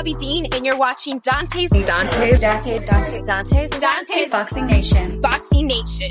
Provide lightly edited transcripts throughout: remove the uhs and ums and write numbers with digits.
Gabby Dean, and you're watching Dante's Boxing Nation. Boxing Nation.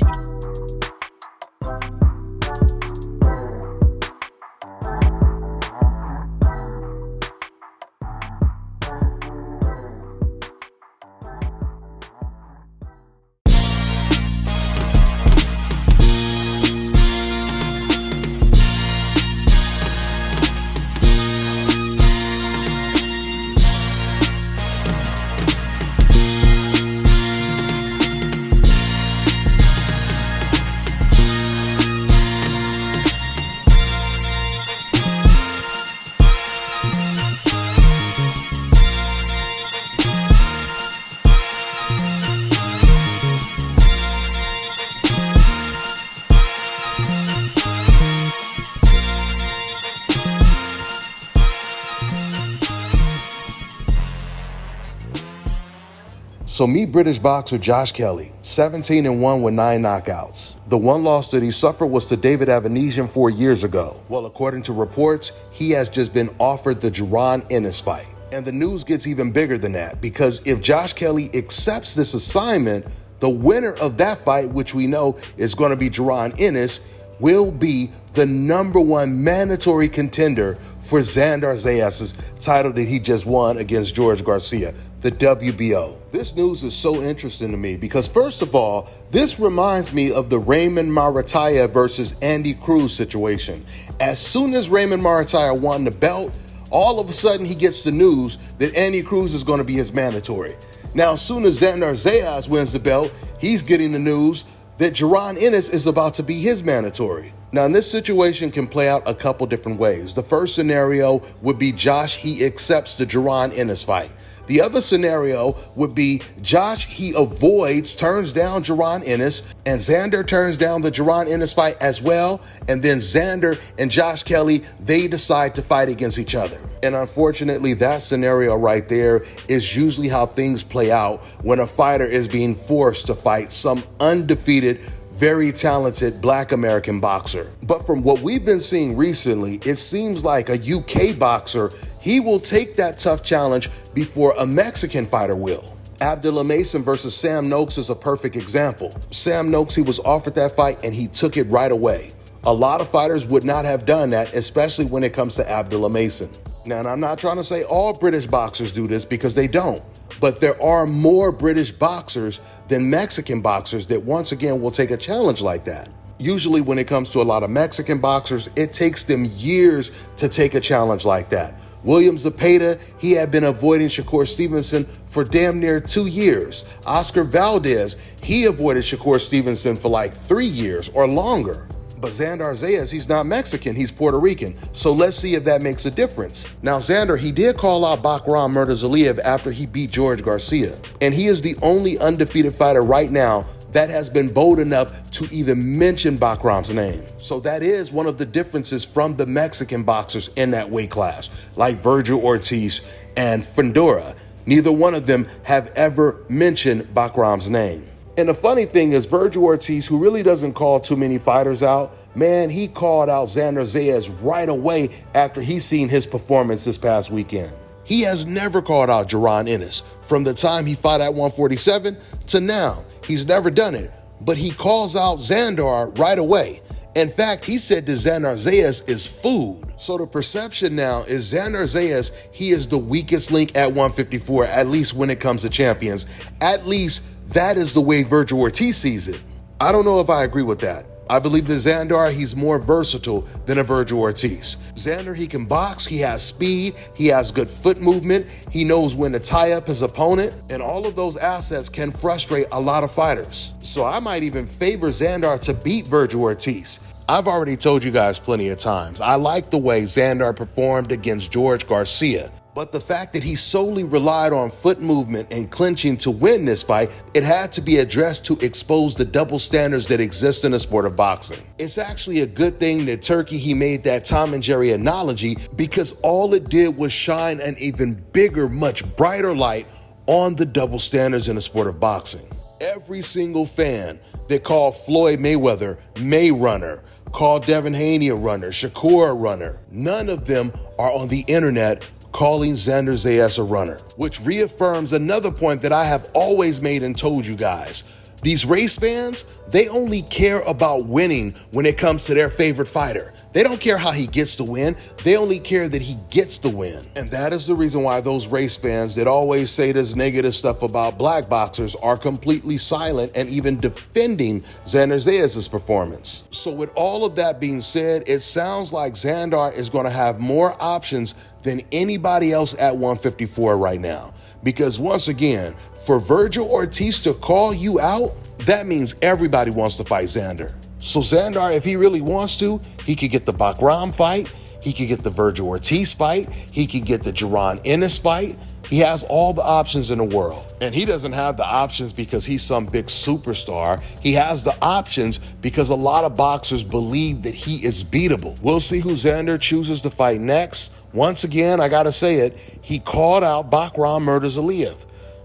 So meet British boxer Josh Kelly, 17-1 with 9 knockouts. The one loss that he suffered was to David Avanesian 4 years ago. Well, according to reports, he has just been offered the JARON Ennis fight. And the news gets even bigger than that, because if Josh Kelly accepts this assignment, the winner of that fight, which we know is going to be JARON Ennis, will be the #1 mandatory contender for Xander Zayas' title that he just won against George Garcia, the WBO. This news is so interesting to me because, first of all, this reminds me of the Raymond Marataya versus Andy Cruz situation. As soon as Raymond Marataya won the belt, all of a sudden he gets the news that Andy Cruz is going to be his mandatory. Now, as soon as Xander Zayas wins the belt, he's getting the news that JARON Ennis is about to be his mandatory. Now, this situation can play out a couple different ways. The first scenario would be Josh, he accepts the JARON Ennis fight. The other scenario would be Josh, he turns down JARON Ennis, and Xander turns down the JARON Ennis fight as well, and then Xander and Josh Kelly, they decide to fight against each other. And unfortunately, that scenario right there is usually how things play out when a fighter is being forced to fight some undefeated, very talented Black American boxer. But from what we've been seeing recently, it seems like a UK boxer, he will take that tough challenge before a Mexican fighter will. Abdullah Mason versus Sam Noakes is a perfect example. Sam Noakes, he was offered that fight and he took it right away. A lot of fighters would not have done that, especially when it comes to Abdullah Mason. Now, and I'm not trying to say all British boxers do this, because they don't. But there are more British boxers than Mexican boxers that once again will take a challenge like that. Usually when it comes to a lot of Mexican boxers, it takes them years to take a challenge like that. William Zepeda, he had been avoiding Shakur Stevenson for damn near 2 years. Oscar Valdez, he avoided Shakur Stevenson for like 3 years or longer. But Xander Zayas, he's not Mexican, he's Puerto Rican. So let's see if that makes a difference. Now, Xander, he did call out Bakram Murtazaliev after he beat George Garcia. And he is the only undefeated fighter right now that has been bold enough to even mention Bakram's name. So that is one of the differences from the Mexican boxers in that weight class, like Virgil Ortiz and Fundora. Neither one of them have ever mentioned Bakram's name. And the funny thing is, Virgil Ortiz, who really doesn't call too many fighters out, man, he called out Xander Zayas right away after he seen his performance this past weekend. He has never called out JARON Ennis. From the time he fought at 147 to now, he's never done it. But he calls out Xander right away. In fact, he said that Xander Zayas is food. So the perception now is Xander Zayas, he is the weakest link at 154, at least when it comes to champions. At least that is the way Virgil Ortiz sees it. I don't know if I agree with that. I believe that Xander, he's more versatile than a Virgil Ortiz. Xander, he can box, he has speed, he has good foot movement, he knows when to tie up his opponent, and all of those assets can frustrate a lot of fighters. So I might even favor Xander to beat Virgil Ortiz. I've already told you guys plenty of times, I like the way Xander performed against George Garcia. But the fact that he solely relied on foot movement and clinching to win this fight, it had to be addressed to expose the double standards that exist in the sport of boxing. It's actually a good thing that Turkey, he made that Tom and Jerry analogy, because all it did was shine an even bigger, much brighter light on the double standards in the sport of boxing. Every single fan that called Floyd Mayweather May Runner, called Devin Haney a runner, Shakur a runner, none of them are on the internet calling Xander Zayas a runner, which reaffirms another point that I have always made and told you guys. These race fans, they only care about winning when it comes to their favorite fighter. They don't care how he gets the win. They only care that he gets the win. And that is the reason why those race fans that always say this negative stuff about black boxers are completely silent and even defending Xander Zayas' performance. So with all of that being said, it sounds like Xander is going to have more options than anybody else at 154 right now. Because once again, for Virgil Ortiz to call you out, that means everybody wants to fight Xander. So Xander, if he really wants to, he could get the Bakram fight, he could get the Virgil Ortiz fight, he could get the JARON Ennis fight. He has all the options in the world. And he doesn't have the options because he's some big superstar. He has the options because a lot of boxers believe that he is beatable. We'll see who Xander chooses to fight next. Once again, I gotta say it, he called out Bakram Murtazaliyev.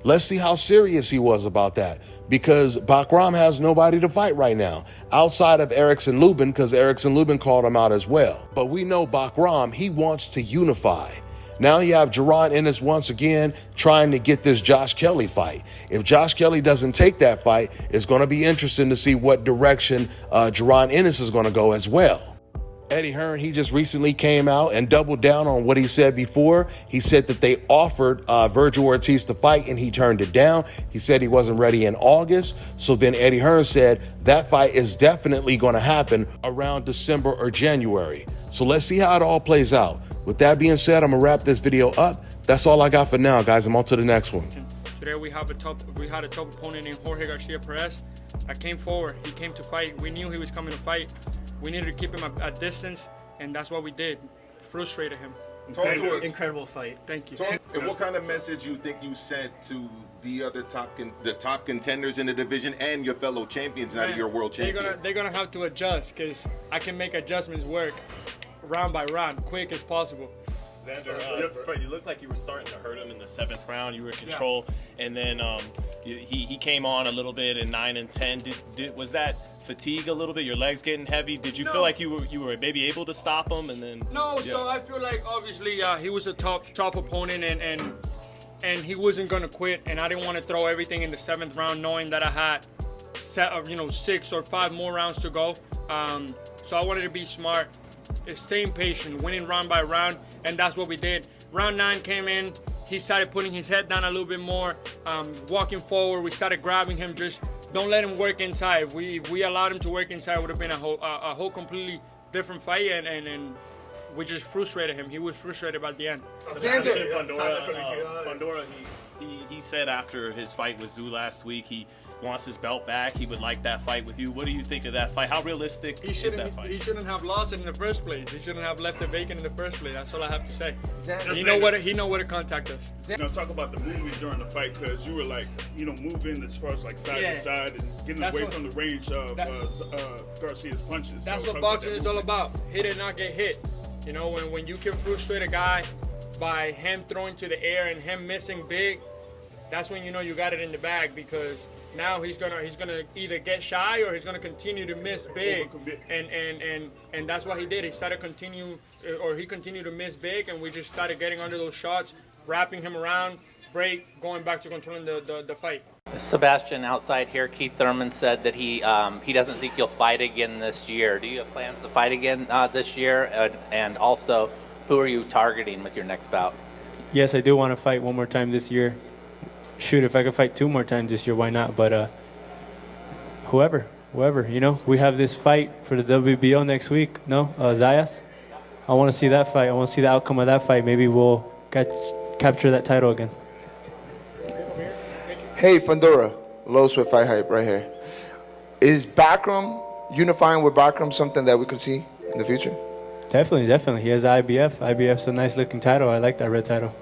Let's see how serious he was about that, because Bakram has nobody to fight right now outside of Erickson Lubin, because Erickson Lubin called him out as well. But we know Bakram, he wants to unify. Now you have JARON Ennis once again trying to get this Josh Kelly fight. If Josh Kelly doesn't take that fight, it's going to be interesting to see what direction JARON Ennis is going to go as well. Eddie Hearn, he just recently came out and doubled down on what he said before. He said that they offered Virgil Ortiz to fight and he turned it down. He said he wasn't ready in August. So then Eddie Hearn said that fight is definitely going to happen around December or January. So let's see how it all plays out. With that being said, I'm going to wrap this video up. That's all I got for now, guys. I'm on to the next one. Today we had a tough opponent named Jorge Garcia Perez that came forward. He came to fight. We knew he was coming to fight. We needed to keep him at distance, and that's what we did. Frustrated him. Incredible fight. Thank you. And what kind of message you think you sent to the other top contenders in the division and your fellow champions now that you're world champion? They're gonna have to adjust, because I can make adjustments work round by round, quick as possible. Xander, you looked like you were starting to hurt him in the 7th round. You were in control, and then he came on a little bit in 9 and 10. Was that fatigue a little bit? Your legs getting heavy? Did you feel like you were maybe able to stop him? And then So I feel like obviously he was a tough opponent, and he wasn't gonna quit. And I didn't want to throw everything in the 7th round, knowing that I had 6 or 5 more rounds to go. So I wanted to be smart, staying patient, winning round by round. And that's what we did. Round 9 came in, he started putting his head down a little bit more, walking forward. We started grabbing him, just don't let him work inside. If we allowed him to work inside, it would have been a whole completely different fight, and we just frustrated him. He was frustrated by the end. Fundora, he said after his fight with Zoo last week, he wants his belt back. He would like that fight with you. What do you think of that fight? How realistic is that fight? He shouldn't have lost it in the first place. He shouldn't have left it vacant in the first place. That's all I have to say. He know where to contact us. Talk about the movement during the fight, because you were like, moving as far as like side to side and getting away from the range of Garcia's punches. That's what boxing is all about. Hit and not get hit. When you can frustrate a guy by him throwing to the air and him missing big, that's when you got it in the bag, because now he's gonna either get shy or he's gonna continue to miss big, and that's what he did. He continued to miss big, and we just started getting under those shots, wrapping him around, break, going back to controlling the fight. Sebastian, outside here, Keith Thurman said that he doesn't think you'll fight again this year. Do you have plans to fight again this year? And also, who are you targeting with your next bout? Yes, I do want to fight one more time this year. Shoot, if I could fight 2 more times this year, why not? But whoever, we have this fight for the WBO next week. Zayas. I want to see that fight. I want to see the outcome of that fight. Maybe we'll capture that title again. Hey, Fundora, Low Swift Fight Hype right here. Is Bakram, unifying with Bakram, something that we could see in the future? Definitely. He has the IBF. IBF's a nice looking title. I like that red title.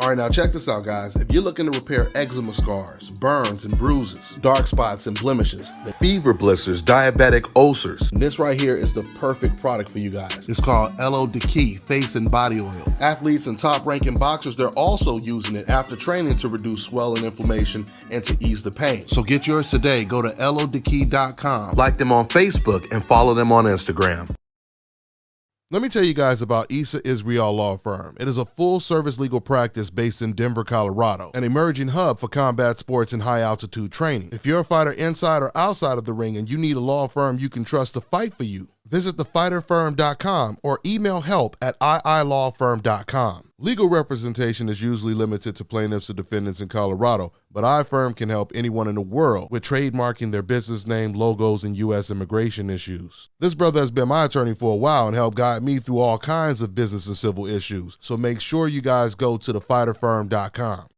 All right, now check this out, guys. If you're looking to repair eczema scars, burns and bruises, dark spots and blemishes, fever blisters, diabetic ulcers. And this right here is the perfect product for you guys. It's called Elo Diki Face and Body Oil. Athletes and top-ranking boxers, they're also using it after training to reduce swelling, inflammation, and to ease the pain. So get yours today. Go to elodiki.com, like them on Facebook, and follow them on Instagram. Let me tell you guys about Issa Israel Law Firm. It is a full-service legal practice based in Denver, Colorado, an emerging hub for combat sports and high-altitude training. If you're a fighter inside or outside of the ring and you need a law firm you can trust to fight for you, visit thefighterfirm.com or email help@iilawfirm.com. Legal representation is usually limited to plaintiffs or defendants in Colorado, but iFirm can help anyone in the world with trademarking their business name, logos, and U.S. immigration issues. This brother has been my attorney for a while and helped guide me through all kinds of business and civil issues, so make sure you guys go to thefighterfirm.com.